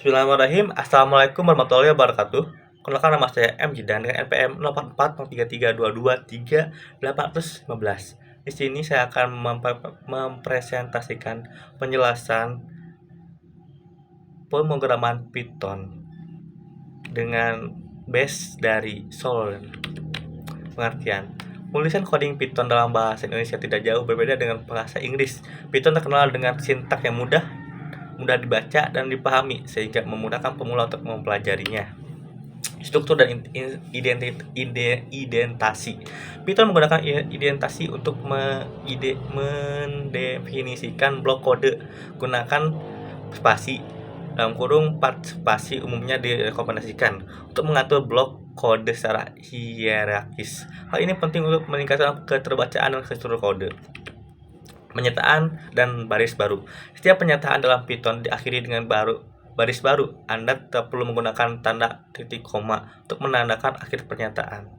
Bismillahirrahmanirrahim. Assalamualaikum warahmatullahi wabarakatuh. Kenalkan nama saya M. Jidan dengan NPM 084033223815. Di sini saya akan mempresentasikan penjelasan pemrograman Python dengan base dari Solr. Pengertian: penulisan coding Python dalam bahasa Indonesia tidak jauh berbeda dengan bahasa Inggris. Python terkenal dengan sintaks yang mudah dibaca dan dipahami sehingga memudahkan pemula untuk mempelajarinya. Struktur dan identasi. Python menggunakan identasi untuk mendefinisikan blok kode. Gunakan spasi dalam kurung 4 spasi umumnya direkomendasikan untuk mengatur blok kode secara hierarkis. Hal ini penting untuk meningkatkan keterbacaan dan struktur kode. Penyataan dan baris baru. Setiap penyataan dalam Python diakhiri dengan baris baru. Anda tak perlu menggunakan tanda titik koma untuk menandakan akhir pernyataan.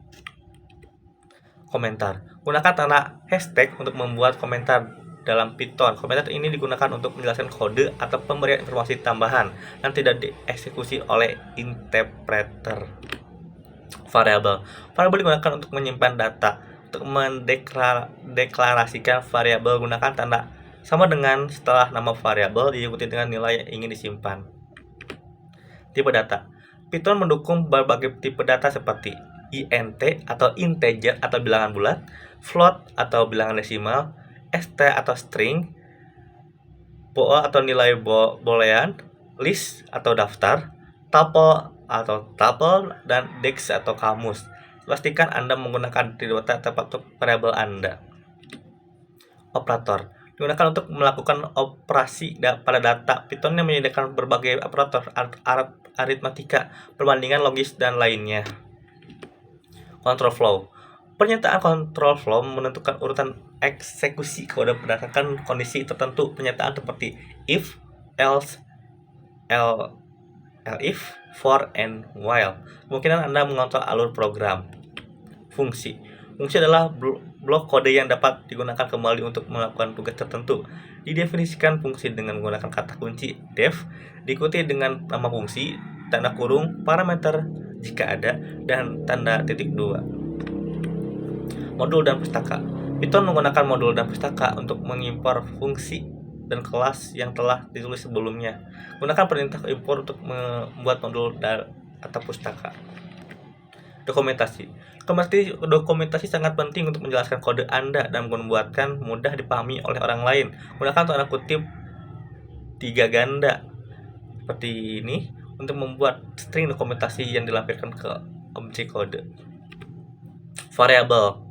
Komentar. Gunakan tanda hashtag untuk membuat komentar dalam Python. Komentar ini digunakan untuk menjelaskan kode atau pemberian informasi tambahan dan tidak dieksekusi oleh interpreter. Variabel. Variabel digunakan untuk menyimpan data. Untuk mendeklarasikan variabel, gunakan tanda sama dengan setelah nama variabel diikuti dengan nilai yang ingin disimpan. Tipe data. Python mendukung berbagai tipe data seperti int atau integer atau bilangan bulat, float atau bilangan desimal, st atau string, bool atau nilai boolean, list atau daftar, tuple atau tuple, dan dex atau kamus. Pastikan Anda menggunakan data tepat untuk variabel Anda. Operator digunakan untuk melakukan operasi pada data. Python yang menyediakan berbagai operator aritmatika, perbandingan logis, dan lainnya. Control flow. Pernyataan control flow menentukan urutan eksekusi kode berdasarkan kondisi tertentu. Pernyataan seperti if, else, if, for, and while. Kemungkinan Anda mengontrol alur program. Fungsi. Fungsi adalah blok kode yang dapat digunakan kembali untuk melakukan tugas tertentu. Didefinisikan fungsi dengan menggunakan kata kunci def, diikuti dengan nama fungsi, tanda kurung, parameter jika ada, dan tanda titik 2. Modul dan pustaka. Python menggunakan modul dan pustaka untuk mengimpor fungsi dan kelas yang telah ditulis sebelumnya. Gunakan perintah import untuk membuat modul atau pustaka. Dokumentasi sangat penting untuk menjelaskan kode Anda dan membuatkan mudah dipahami oleh orang lain. Gunakan tanda kutip 3 ganda seperti ini untuk membuat string dokumentasi yang dilampirkan ke objek kode. Variabel.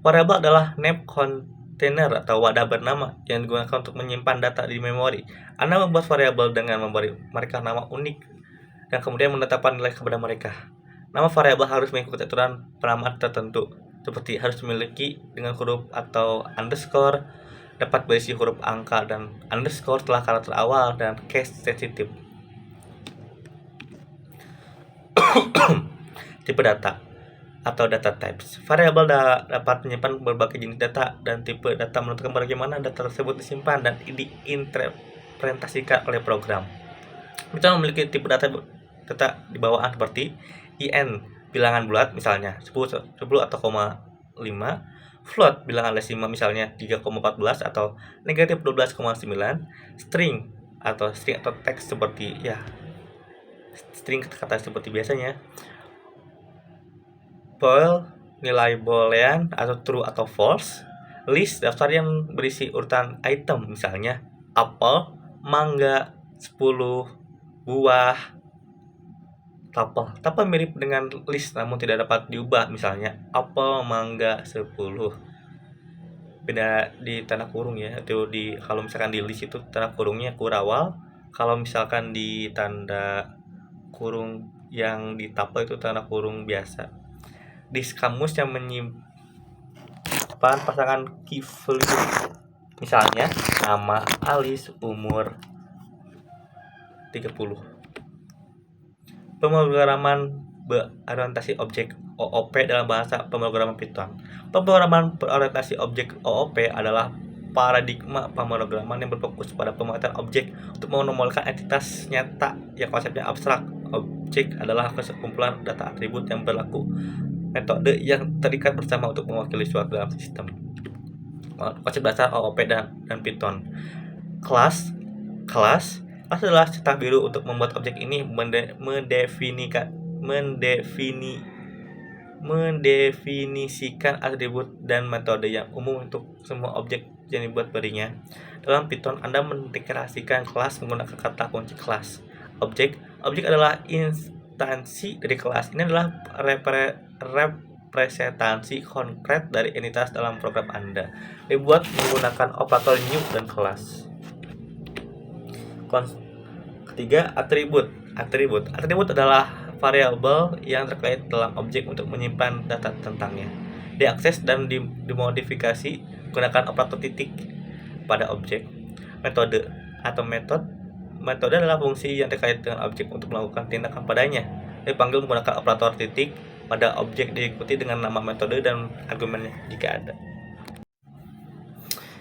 Variabel adalah name container atau wadah bernama yang digunakan untuk menyimpan data di memori. Anda membuat variabel dengan memberi mereka nama unik dan kemudian menetapkan nilai kepada mereka. Nama variabel harus mengikuti aturan penamaan tertentu, seperti harus memiliki dengan huruf atau underscore, dapat berisi huruf angka dan underscore setelah karakter awal, dan case sensitif. Tipe data atau data types. Variabel dapat menyimpan berbagai jenis data dan tipe data menentukan bagaimana data tersebut disimpan dan diinterpretasikan oleh program. Kita memiliki tipe data di bawaan seperti in bilangan bulat misalnya 10 atau 5, float bilangan desimal misalnya 3,14 atau negatif 12,9, string atau teks seperti string kata seperti biasanya, bool nilai boolean atau true atau false, list daftar yang berisi urutan item misalnya apel, mangga, 10 buah. Tuple mirip dengan list namun tidak dapat diubah, misalnya apel, mangga, 10. Beda di tanda kurung ya, itu kalau misalkan di list itu tanda kurungnya kurawal, kalau misalkan di tanda kurung yang di tuple itu tanda kurung biasa. Di kamus yang menyimpan pasangan key value, misalnya nama Alice, umur 30. Pemrograman berorientasi objek OOP dalam bahasa pemrograman Python. Pemrograman berorientasi objek OOP adalah paradigma pemrograman yang berfokus pada pemetaan objek untuk menomorkan entitas nyata yang konsepnya abstrak. Objek adalah sekumpulan data atribut yang berlaku metode yang terikat bersama untuk mewakili suatu dalam sistem. Konsep dasar OOP dan Python. Kelas adalah cetak biru untuk membuat objek ini mendefinisikan atribut dan metode yang umum untuk semua objek yang dibuat berinya. Dalam Python, Anda mendeklarasikan kelas menggunakan kata kunci kelas. Objek adalah instansi dari kelas. Ini adalah representasi konkret dari entitas dalam program Anda, dibuat menggunakan operator new dan kelas. Ketiga, atribut adalah variabel yang terkait dalam objek untuk menyimpan data tentangnya, diakses dan dimodifikasi menggunakan operator titik pada objek. Metode adalah fungsi yang terkait dengan objek untuk melakukan tindakan padanya, dipanggil menggunakan operator titik pada objek diikuti dengan nama metode dan argumennya jika ada.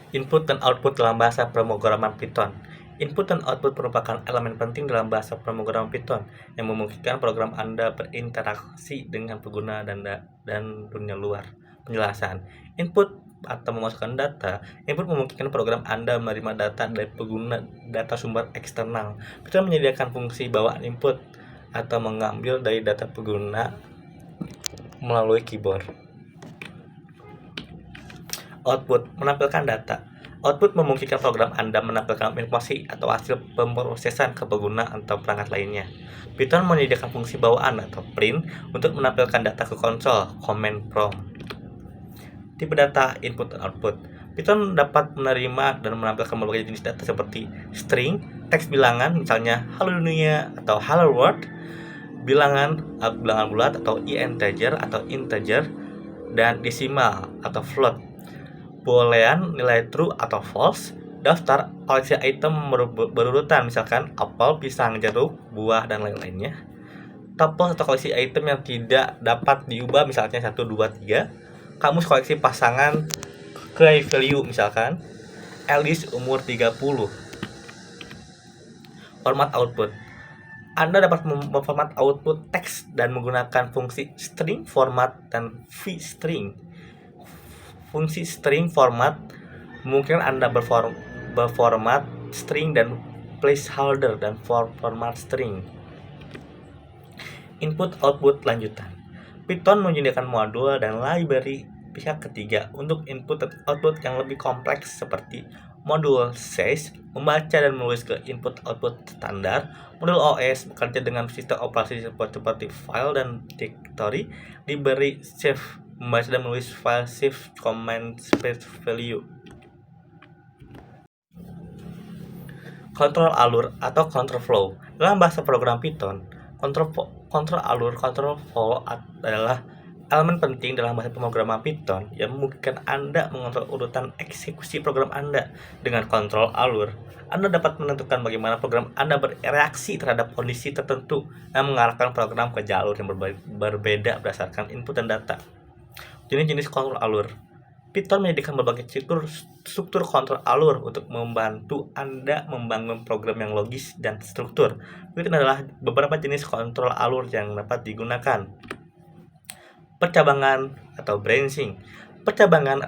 Input dan output dalam bahasa pemrograman Python. Input dan output merupakan elemen penting dalam bahasa pemrograman Python yang memungkinkan program Anda berinteraksi dengan pengguna dan dunia luar. Penjelasan. Input atau memasukkan data. Input memungkinkan program Anda menerima data dari pengguna data sumber eksternal. Python menyediakan fungsi bawaan input atau mengambil dari data pengguna melalui keyboard. Output menampilkan data. Output memungkinkan program Anda menampilkan informasi atau hasil pemrosesan ke pengguna atau perangkat lainnya. Python menyediakan fungsi bawaan atau print untuk menampilkan data ke konsol, command prompt. Tipe data, input dan output. Python dapat menerima dan menampilkan berbagai jenis data seperti string, teks bilangan, misalnya hello dunia atau hello world, bilangan bulat atau integer dan desimal atau float. Boolean, nilai true atau false, daftar, koleksi item berurutan, misalkan apel, pisang, jeruk, buah, dan lain-lainnya. Tuple atau koleksi item yang tidak dapat diubah, misalnya 1, 2, 3. Kamus koleksi pasangan key value, misalkan Alice umur 30. Format output. Anda dapat memformat output teks dan menggunakan fungsi string format dan vstring. Fungsi string format memungkinkan Anda berformat string dan placeholder dan format string. Input output lanjutan. Python menyediakan modul dan library pihak ketiga untuk input dan output yang lebih kompleks seperti modul SAS membaca dan menulis ke input output standar. Modul OS bekerja dengan sistem operasi seperti file dan directory. Diberi save membaca dan menulis file save command space value. Kontrol alur atau control flow. Dalam bahasa program Python, kontrol alur, control flow adalah elemen penting dalam bahasa pemrograman Python yang memungkinkan Anda mengontrol urutan eksekusi program Anda. Dengan kontrol alur, Anda dapat menentukan bagaimana program Anda bereaksi terhadap kondisi tertentu dan mengarahkan program ke jalur yang berbeda berdasarkan input dan data. Jenis-jenis kontrol alur. Python menyediakan berbagai struktur kontrol alur untuk membantu Anda membangun program yang logis dan struktur. Berikut adalah beberapa jenis kontrol alur yang dapat digunakan. Percabangan atau branching. Percabangan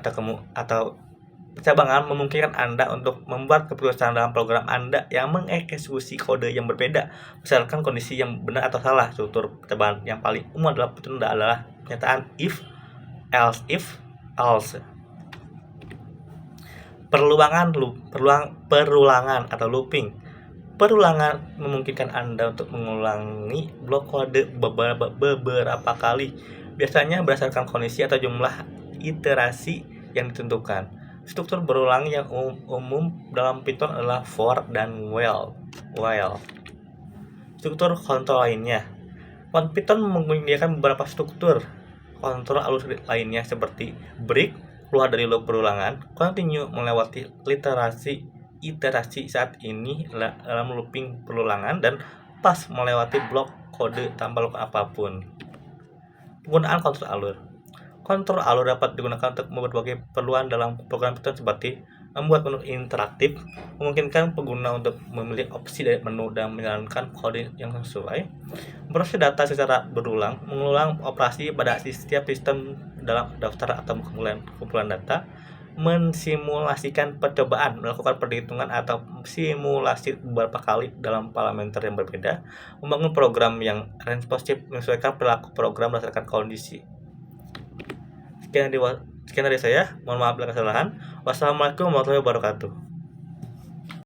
memungkinkan Anda untuk membuat keputusan dalam program Anda yang mengeksekusi kode yang berbeda berdasarkan kondisi yang benar atau salah. Struktur percabangan yang paling umum adalah pernyataan if, else if, else. Perulangan atau looping. Perulangan memungkinkan Anda untuk mengulangi blok kode beberapa kali, biasanya berdasarkan kondisi atau jumlah iterasi yang ditentukan. Struktur berulang yang umum dalam Python adalah for dan while. Struktur kontrol lainnya. Python menyediakan beberapa struktur kontrol alur lainnya seperti break, keluar dari loop berulangan, continue melewati iterasi saat ini dalam looping berulangan, dan pass melewati blok kode tanpa loop apapun. Penggunaan kontrol alur. Kontrol alur dapat digunakan untuk berbagai keperluan dalam program Python seperti Membuat menu interaktif memungkinkan pengguna untuk memilih opsi dari menu dan menjalankan kode yang sesuai. Memproses data secara berulang, mengulang operasi pada setiap sistem dalam daftar atau kumpulan data, mensimulasikan percobaan, melakukan perhitungan atau simulasi beberapa kali dalam parameter yang berbeda, membangun program yang responsif menyesuaikan perilaku program berdasarkan kondisi. Sekian dari saya, mohon maaf bila kesalahan. Wassalamualaikum warahmatullahi wabarakatuh.